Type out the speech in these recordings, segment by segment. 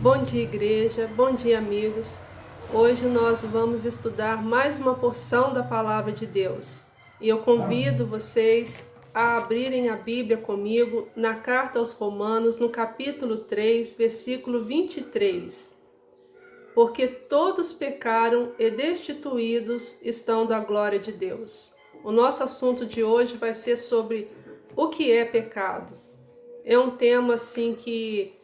Bom dia, igreja. Bom dia, amigos. Hoje nós vamos estudar mais uma porção da Palavra de Deus. E eu convido vocês a abrirem a Bíblia comigo na Carta aos Romanos, no capítulo 3, versículo 23. Porque todos pecaram e destituídos estão da glória de Deus. O nosso assunto de hoje vai ser sobre o que é pecado. É um tema assim que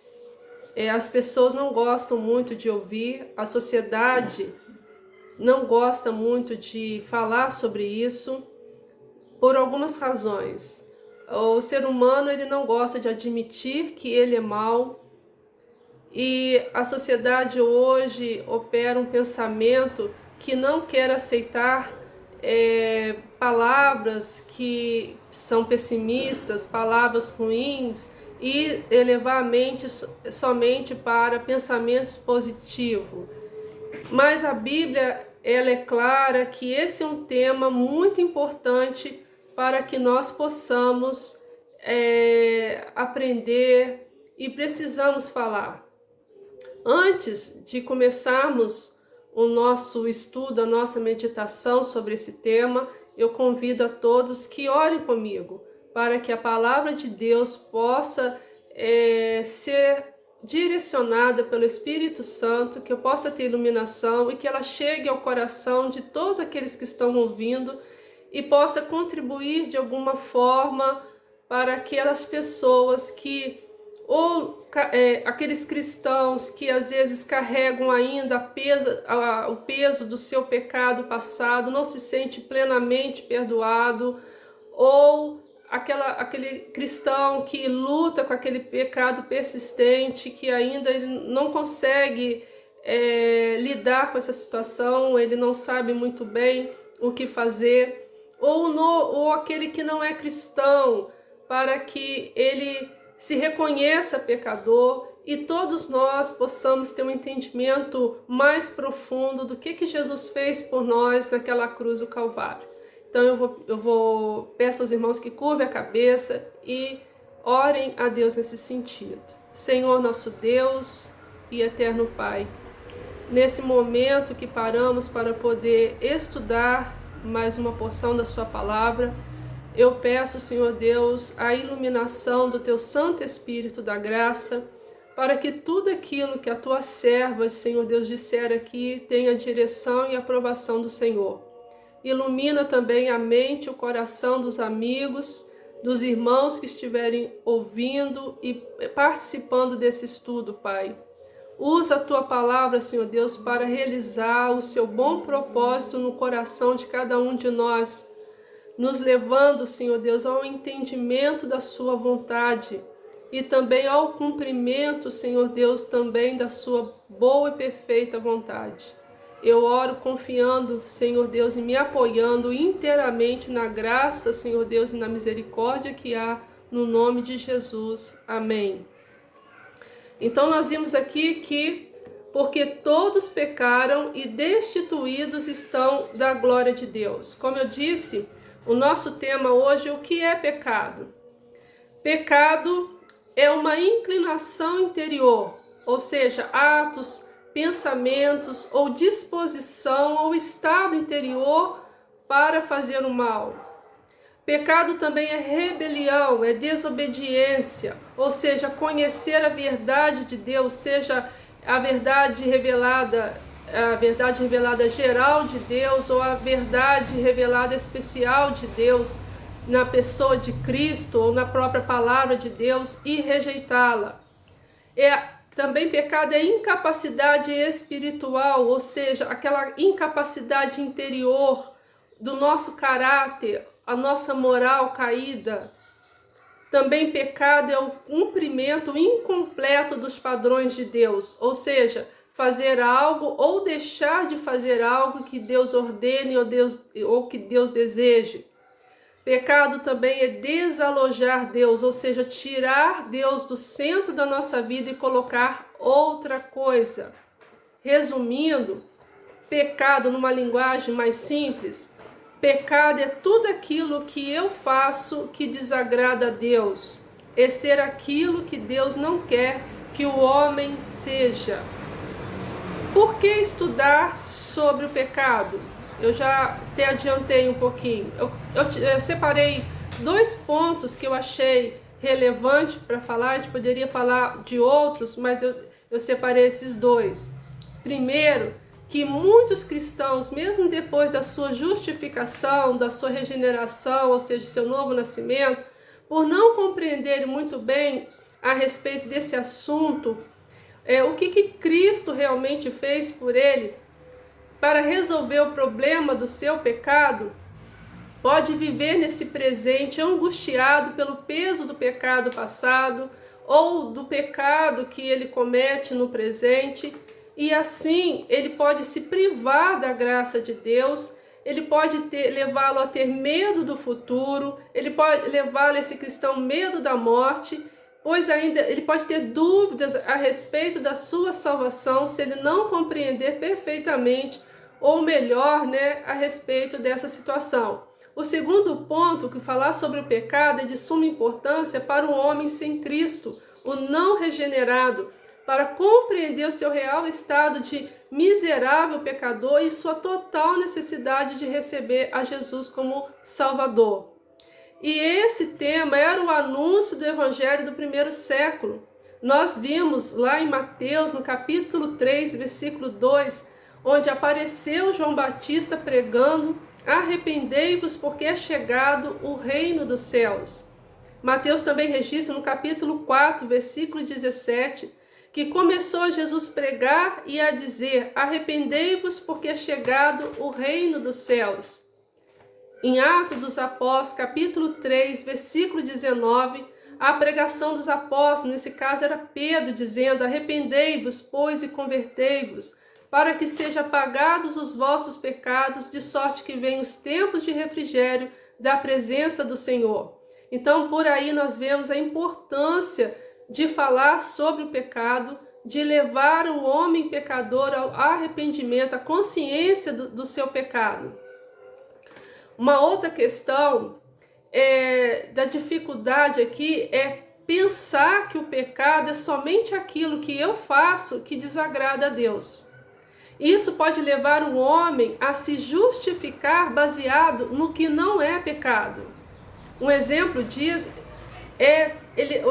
as pessoas não gostam muito de ouvir, a sociedade não gosta muito de falar sobre isso por algumas razões. O ser humano ele não gosta de admitir que ele é mau e a sociedade hoje opera um pensamento que não quer aceitar palavras que são pessimistas, palavras ruins, e elevar a mente somente para pensamentos positivos. Mas a Bíblia ela é clara que esse é um tema muito importante para que nós possamos aprender e precisamos falar. Antes de começarmos o nosso estudo, a nossa meditação sobre esse tema, eu convido a todos que orem comigo, para que a palavra de Deus possa ser direcionada pelo Espírito Santo, que eu possa ter iluminação e que ela chegue ao coração de todos aqueles que estão ouvindo e possa contribuir de alguma forma para aquelas pessoas que, ou aqueles cristãos que às vezes carregam ainda o peso do seu pecado passado, não se sente plenamente perdoado, ou aquele cristão que luta com aquele pecado persistente, que ainda ele não consegue lidar com essa situação, ele não sabe muito bem o que fazer, ou aquele que não é cristão, para que ele se reconheça pecador e todos nós possamos ter um entendimento mais profundo do que Jesus fez por nós naquela cruz do Calvário. Então peço aos irmãos que curvem a cabeça e orem a Deus nesse sentido. Senhor nosso Deus e eterno Pai, nesse momento que paramos para poder estudar mais uma porção da sua palavra, eu peço, Senhor Deus, a iluminação do Teu Santo Espírito da graça, para que tudo aquilo que a Tua serva, Senhor Deus, disser aqui, tenha direção e aprovação do Senhor. Ilumina também a mente e o coração dos amigos, dos irmãos que estiverem ouvindo e participando desse estudo, Pai. Usa a Tua palavra, Senhor Deus, para realizar o Seu bom propósito no coração de cada um de nós, nos levando, Senhor Deus, ao entendimento da Sua vontade e também ao cumprimento, Senhor Deus, também da Sua boa e perfeita vontade. Eu oro confiando, Senhor Deus, e me apoiando inteiramente na graça, Senhor Deus, e na misericórdia que há no nome de Jesus. Amém. Então nós vimos aqui que porque todos pecaram e destituídos estão da glória de Deus. Como eu disse, o nosso tema hoje é o que é pecado. Pecado é uma inclinação interior, ou seja, atos, pensamentos ou disposição ou estado interior para fazer o mal. Pecado também é rebelião, é desobediência, ou seja, conhecer a verdade de Deus, seja a verdade revelada geral de Deus ou a verdade revelada especial de Deus na pessoa de Cristo ou na própria palavra de Deus e rejeitá-la. Também pecado é incapacidade espiritual, ou seja, aquela incapacidade interior do nosso caráter, a nossa moral caída. Também pecado é o cumprimento incompleto dos padrões de Deus, ou seja, fazer algo ou deixar de fazer algo que Deus ordene ou que Deus deseje. Pecado também é desalojar Deus, ou seja, tirar Deus do centro da nossa vida e colocar outra coisa. Resumindo, pecado numa linguagem mais simples, pecado é tudo aquilo que eu faço que desagrada a Deus, é ser aquilo que Deus não quer que o homem seja. Por que estudar sobre o pecado? Eu já te adiantei um pouquinho. Eu separei 2 pontos que eu achei relevante para falar. A gente poderia falar de outros, mas eu separei esses 2. Primeiro, que muitos cristãos, mesmo depois da sua justificação, da sua regeneração, ou seja, seu novo nascimento, por não compreenderem muito bem a respeito desse assunto, o que Cristo realmente fez por ele para resolver o problema do seu pecado, pode viver nesse presente angustiado pelo peso do pecado passado ou do pecado que ele comete no presente, e assim ele pode se privar da graça de Deus, ele pode levá-lo a ter medo do futuro, ele pode levá-lo, esse cristão, medo da morte, pois ainda ele pode ter dúvidas a respeito da sua salvação se ele não compreender perfeitamente, ou melhor, a respeito dessa situação. O segundo ponto, que falar sobre o pecado, é de suma importância para o homem sem Cristo, o não regenerado, para compreender o seu real estado de miserável pecador e sua total necessidade de receber a Jesus como Salvador. E esse tema era o anúncio do Evangelho do primeiro século. Nós vimos lá em Mateus, no capítulo 3, versículo 2, onde apareceu João Batista pregando: arrependei-vos, porque é chegado o reino dos céus. Mateus também registra no capítulo 4, versículo 17, que começou Jesus pregar e a dizer: arrependei-vos, porque é chegado o reino dos céus. Em Atos dos Apóstolos, capítulo 3, versículo 19, a pregação dos apóstolos, nesse caso era Pedro, dizendo: arrependei-vos, pois, e convertei-vos, para que sejam apagados os vossos pecados, de sorte que venham os tempos de refrigério da presença do Senhor. Então, por aí nós vemos a importância de falar sobre o pecado, de levar o homem pecador ao arrependimento, à consciência do seu pecado. Uma outra questão da dificuldade aqui é pensar que o pecado é somente aquilo que eu faço que desagrada a Deus. Isso pode levar o homem a se justificar baseado no que não é pecado. Um exemplo disso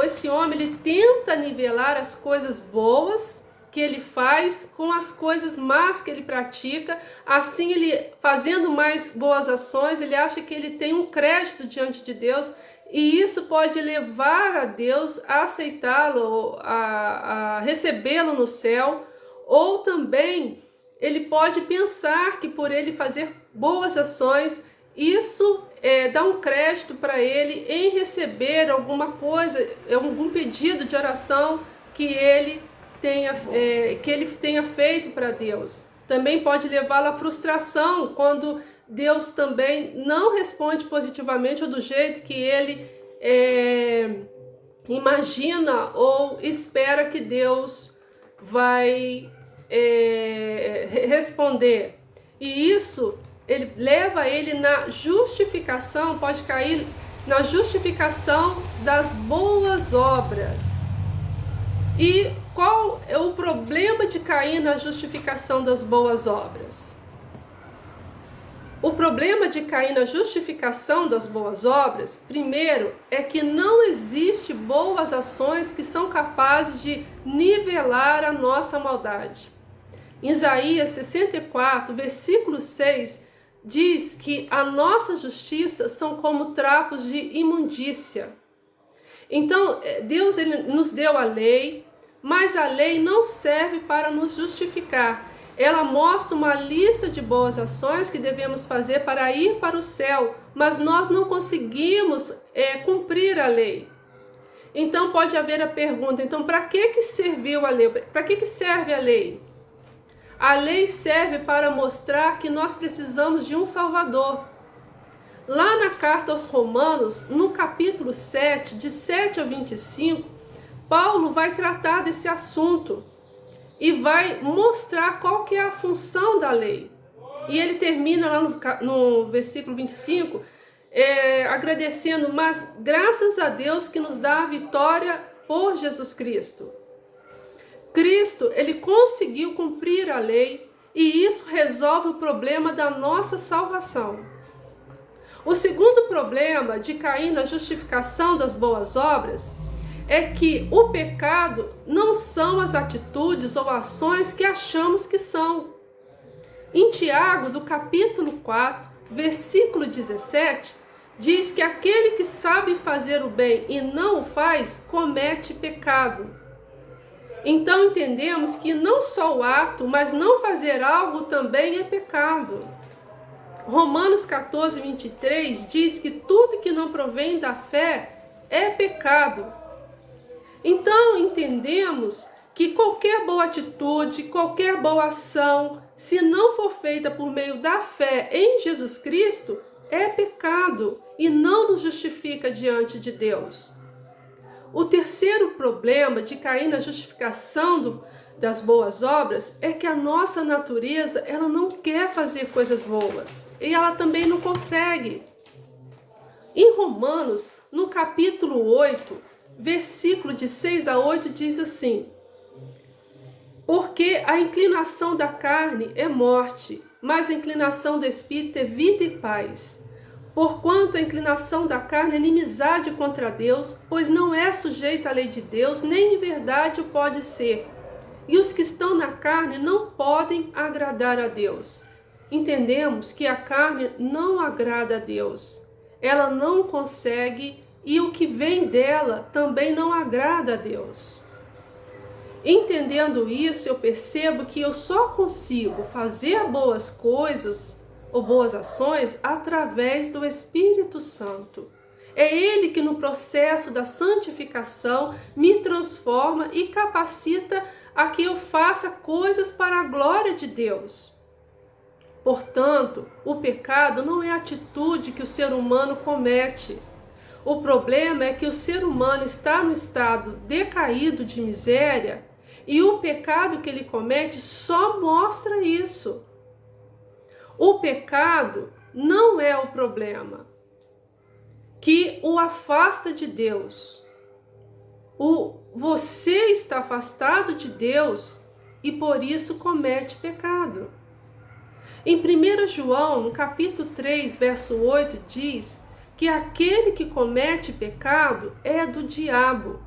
esse homem ele tenta nivelar as coisas boas que ele faz com as coisas más que ele pratica. Assim, ele fazendo mais boas ações, ele acha que ele tem um crédito diante de Deus, e isso pode levar a Deus a aceitá-lo, a recebê-lo no céu. Ou também ele pode pensar que por ele fazer boas ações, isso dá um crédito para ele em receber alguma coisa, algum pedido de oração que ele tenha feito para Deus. Também pode levá-lo à frustração quando Deus também não responde positivamente ou do jeito que ele imagina ou espera que Deus vai responder. E isso leva ele na justificação, pode cair na justificação das boas obras. E qual é o problema de cair na justificação das boas obras? O problema de cair na justificação das boas obras, primeiro, é que não existe boas ações que são capazes de nivelar a nossa maldade. Em Isaías 64, versículo 6, diz que a nossa justiça são como trapos de imundícia. Então, Deus ele nos deu a lei, mas a lei não serve para nos justificar. Ela mostra uma lista de boas ações que devemos fazer para ir para o céu, mas nós não conseguimos cumprir a lei. Então pode haver a pergunta: então para que serviu a lei? Para que serve a lei? A lei serve para mostrar que nós precisamos de um Salvador. Lá na carta aos Romanos, no capítulo 7, de 7 a 25, Paulo vai tratar desse assunto e vai mostrar qual que é a função da lei. E ele termina lá no versículo 25, agradecendo: mas graças a Deus que nos dá a vitória por Jesus Cristo. Cristo, ele conseguiu cumprir a lei e isso resolve o problema da nossa salvação. O segundo problema de cair na justificação das boas obras é que o pecado não são as atitudes ou ações que achamos que são. Em Tiago, do capítulo 4, versículo 17, diz que aquele que sabe fazer o bem e não o faz, comete pecado. Então entendemos que não só o ato, mas não fazer algo também é pecado. Romanos 14, 23 diz que tudo que não provém da fé é pecado. Então entendemos que qualquer boa atitude, qualquer boa ação, se não for feita por meio da fé em Jesus Cristo, é pecado e não nos justifica diante de Deus. O terceiro problema de cair na justificação das boas obras é que a nossa natureza, ela não quer fazer coisas boas e ela também não consegue. Em Romanos, no capítulo 8, versículo de 6 a 8 diz assim: porque a inclinação da carne é morte, mas a inclinação do espírito é vida e paz. Porquanto a inclinação da carne é inimizade contra Deus, pois não é sujeita à lei de Deus, nem em verdade o pode ser. E os que estão na carne não podem agradar a Deus. Entendemos que a carne não agrada a Deus. Ela não consegue e o que vem dela também não agrada a Deus. Entendendo isso, eu percebo que eu só consigo fazer boas coisas ou boas ações através do Espírito Santo. É Ele que no processo da santificação me transforma e capacita a que eu faça coisas para a glória de Deus. Portanto, o pecado não é a atitude que o ser humano comete. O problema é que o ser humano está no estado decaído de miséria e o pecado que ele comete só mostra isso. O pecado não é o problema que o afasta de Deus. Você está afastado de Deus e por isso comete pecado. Em 1 João, no capítulo 3, verso 8, diz que aquele que comete pecado é do diabo.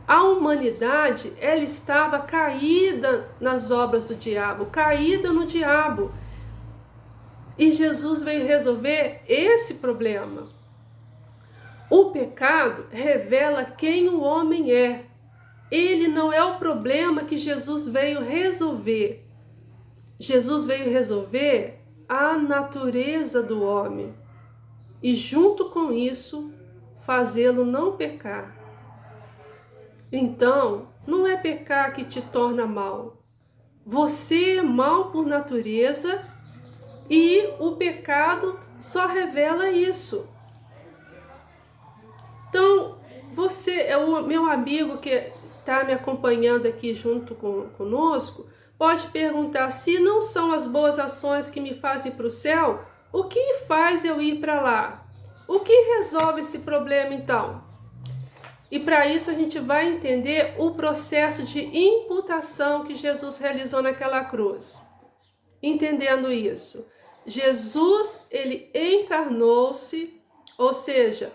A humanidade, ela estava caída nas obras do diabo, caída no diabo. E Jesus veio resolver esse problema. O pecado revela quem o homem é. Ele não é o problema que Jesus veio resolver. Jesus veio resolver a natureza do homem. E junto com isso, fazê-lo não pecar. Então, não é pecar que te torna mal. Você é mal por natureza e o pecado só revela isso. Então, você é o meu amigo que está me acompanhando aqui junto conosco, pode perguntar: se não são as boas ações que me fazem para o céu, o que faz eu ir para lá? O que resolve esse problema então? E para isso a gente vai entender o processo de imputação que Jesus realizou naquela cruz. Entendendo isso, Jesus, ele encarnou-se, ou seja,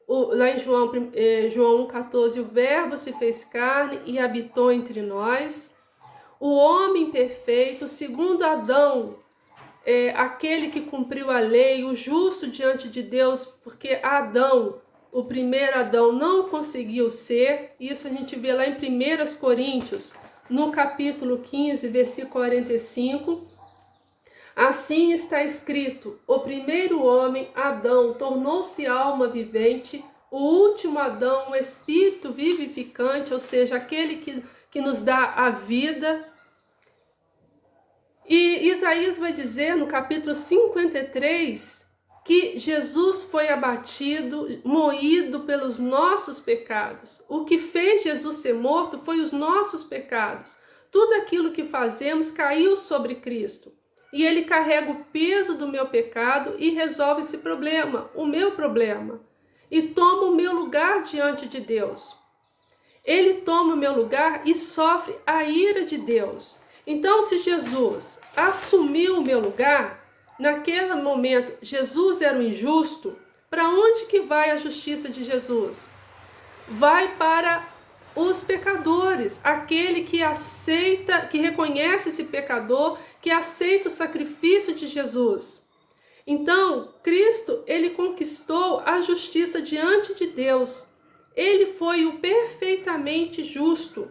lá em João 1,14, o verbo se fez carne e habitou entre nós. O homem perfeito, segundo Adão, aquele que cumpriu a lei, o justo diante de Deus, porque Adão, o primeiro Adão, não conseguiu ser. Isso a gente vê lá em 1 Coríntios, no capítulo 15, versículo 45. Assim está escrito: o primeiro homem, Adão, tornou-se alma vivente, o último Adão, o espírito vivificante, ou seja, aquele que nos dá a vida. E Isaías vai dizer no capítulo 53 que Jesus foi abatido, moído pelos nossos pecados. O que fez Jesus ser morto foi os nossos pecados. Tudo aquilo que fazemos caiu sobre Cristo. E Ele carrega o peso do meu pecado e resolve esse problema, o meu problema. E toma o meu lugar diante de Deus. Ele toma o meu lugar e sofre a ira de Deus. Então, se Jesus assumiu o meu lugar, naquele momento Jesus era o injusto, para onde que vai a justiça de Jesus? Vai para os pecadores, aquele que aceita, que reconhece esse pecador, que aceita o sacrifício de Jesus. Então, Cristo, ele conquistou a justiça diante de Deus. Ele foi o perfeitamente justo.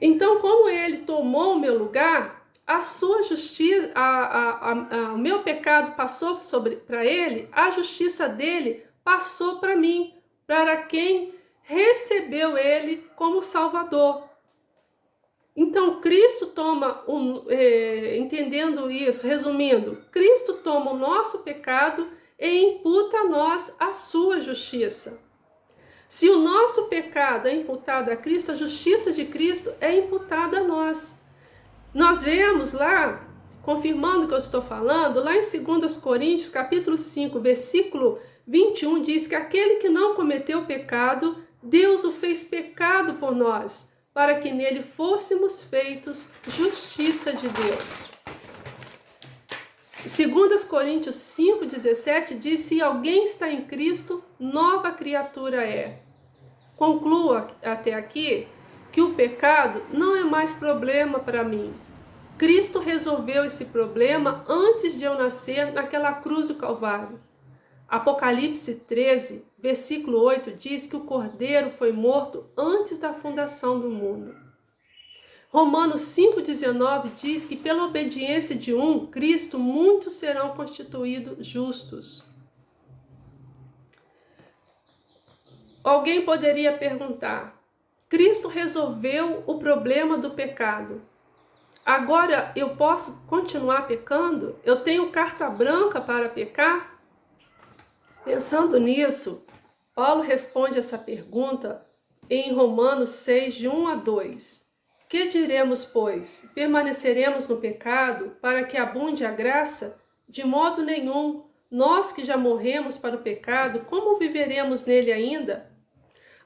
Então, como ele tomou o meu lugar, a sua justiça, o meu pecado passou para ele, a justiça dele passou para mim, para quem recebeu ele como Salvador. Então, Cristo toma, entendendo isso, resumindo, Cristo toma o nosso pecado e imputa a nós a sua justiça. Se o nosso pecado é imputado a Cristo, a justiça de Cristo é imputada a nós. Nós vemos lá, confirmando o que eu estou falando, lá em 2 Coríntios, capítulo 5, versículo 21, diz que aquele que não cometeu pecado, Deus o fez pecado por nós, para que nele fôssemos feitos justiça de Deus. 2 Coríntios 5,17 diz: se alguém está em Cristo, nova criatura é. Concluo até aqui que o pecado não é mais problema para mim. Cristo resolveu esse problema antes de eu nascer naquela cruz do Calvário. Apocalipse 13, versículo 8 diz que o Cordeiro foi morto antes da fundação do mundo. Romanos 5,19 diz que pela obediência de um, Cristo, muitos serão constituídos justos. Alguém poderia perguntar: Cristo resolveu o problema do pecado. Agora eu posso continuar pecando? Eu tenho carta branca para pecar? Pensando nisso, Paulo responde essa pergunta em Romanos 6, de 1 a 2. Que diremos, pois? Permaneceremos no pecado para que abunde a graça? De modo nenhum. Nós que já morremos para o pecado, como viveremos nele ainda?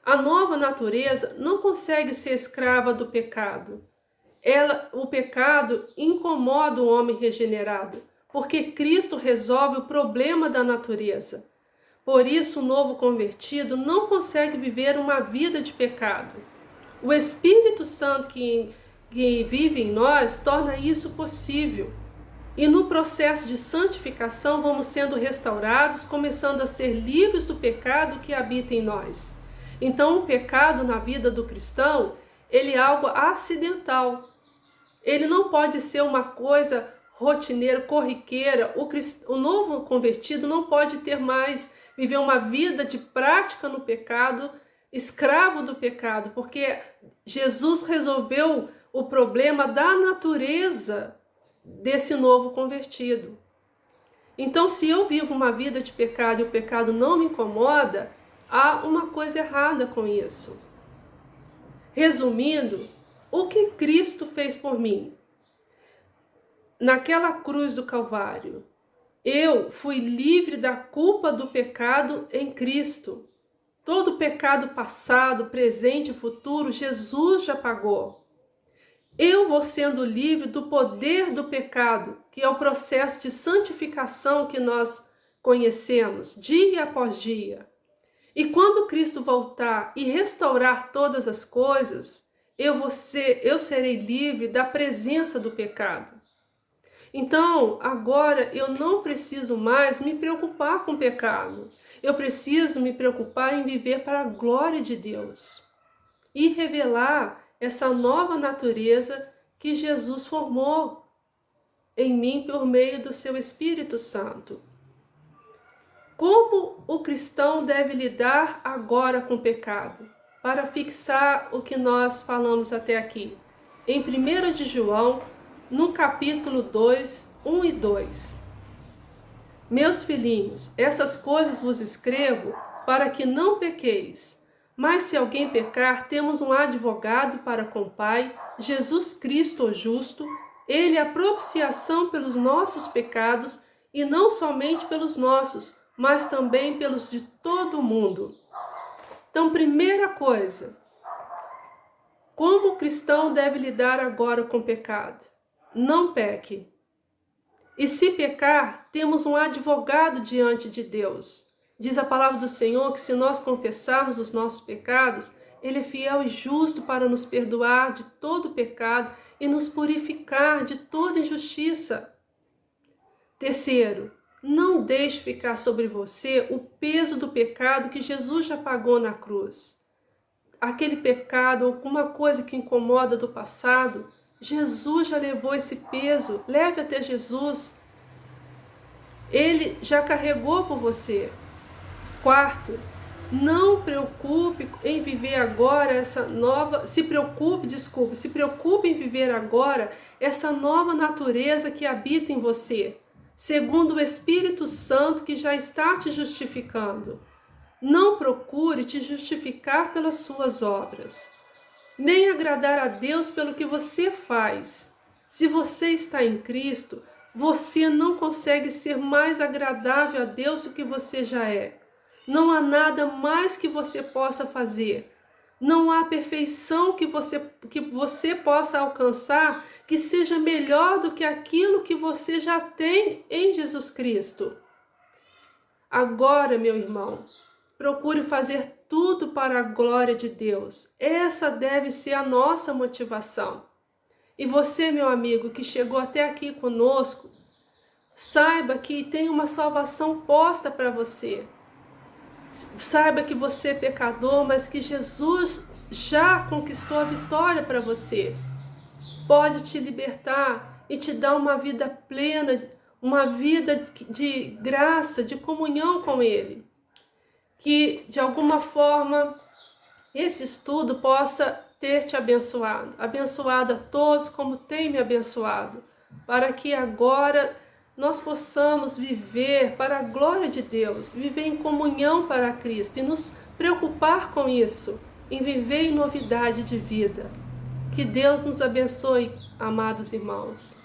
A nova natureza não consegue ser escrava do pecado. O pecado incomoda o homem regenerado, porque Cristo resolve o problema da natureza. Por isso, o novo convertido não consegue viver uma vida de pecado. O Espírito Santo que vive em nós torna isso possível. E no processo de santificação vamos sendo restaurados, começando a ser livres do pecado que habita em nós. Então, o pecado na vida do cristão, ele é algo acidental. Ele não pode ser uma coisa rotineira, corriqueira. O novo convertido não pode ter mais, viver uma vida de prática no pecado, escravo do pecado, porque Jesus resolveu o problema da natureza desse novo convertido. Então, se eu vivo uma vida de pecado e o pecado não me incomoda, há uma coisa errada com isso. Resumindo, o que Cristo fez por mim? Naquela cruz do Calvário, eu fui livre da culpa do pecado em Cristo. Todo pecado passado, presente e futuro, Jesus já pagou. Eu vou sendo livre do poder do pecado, que é o processo de santificação que nós conhecemos dia após dia. E quando Cristo voltar e restaurar todas as coisas, eu serei livre da presença do pecado. Então, agora eu não preciso mais me preocupar com o pecado. Eu preciso me preocupar em viver para a glória de Deus e revelar essa nova natureza que Jesus formou em mim por meio do seu Espírito Santo. Como o cristão deve lidar agora com o pecado? Para fixar o que nós falamos até aqui. Em 1 de João, no capítulo 2, 1 e 2. Meus filhinhos, essas coisas vos escrevo para que não pequeis. Mas se alguém pecar, temos um advogado para com o Pai, Jesus Cristo o justo. Ele é a propiciação pelos nossos pecados, e não somente pelos nossos, mas também pelos de todo o mundo. Então, primeira coisa, como o cristão deve lidar agora com o pecado? Não peque. E se pecar, temos um advogado diante de Deus. Diz a palavra do Senhor que se nós confessarmos os nossos pecados, Ele é fiel e justo para nos perdoar de todo pecado e nos purificar de toda injustiça. Terceiro, não deixe ficar sobre você o peso do pecado que Jesus já pagou na cruz. Aquele pecado, alguma coisa que incomoda do passado, Jesus já levou esse peso. Leve até Jesus. Ele já carregou por você. Quarto, não preocupe em viver agora essa nova... Se preocupe em viver agora essa nova natureza que habita em você, segundo o Espírito Santo que já está te justificando. Não procure te justificar pelas suas obras, nem agradar a Deus pelo que você faz. Se você está em Cristo, você não consegue ser mais agradável a Deus do que você já é. Não há nada mais que você possa fazer. Não há perfeição que você possa alcançar que seja melhor do que aquilo que você já tem em Jesus Cristo. Agora, meu irmão, procure fazer tudo para a glória de Deus. Essa deve ser a nossa motivação. E você, meu amigo, que chegou até aqui conosco, saiba que tem uma salvação posta para você. Saiba que você é pecador, mas que Jesus já conquistou a vitória para você. Pode te libertar e te dar uma vida plena, uma vida de graça, de comunhão com Ele. Que, de alguma forma, esse estudo possa ter te abençoado. Abençoado a todos como tem me abençoado. Para que agora nós possamos viver para a glória de Deus, viver em comunhão para Cristo e nos preocupar com isso, em viver em novidade de vida. Que Deus nos abençoe, amados irmãos.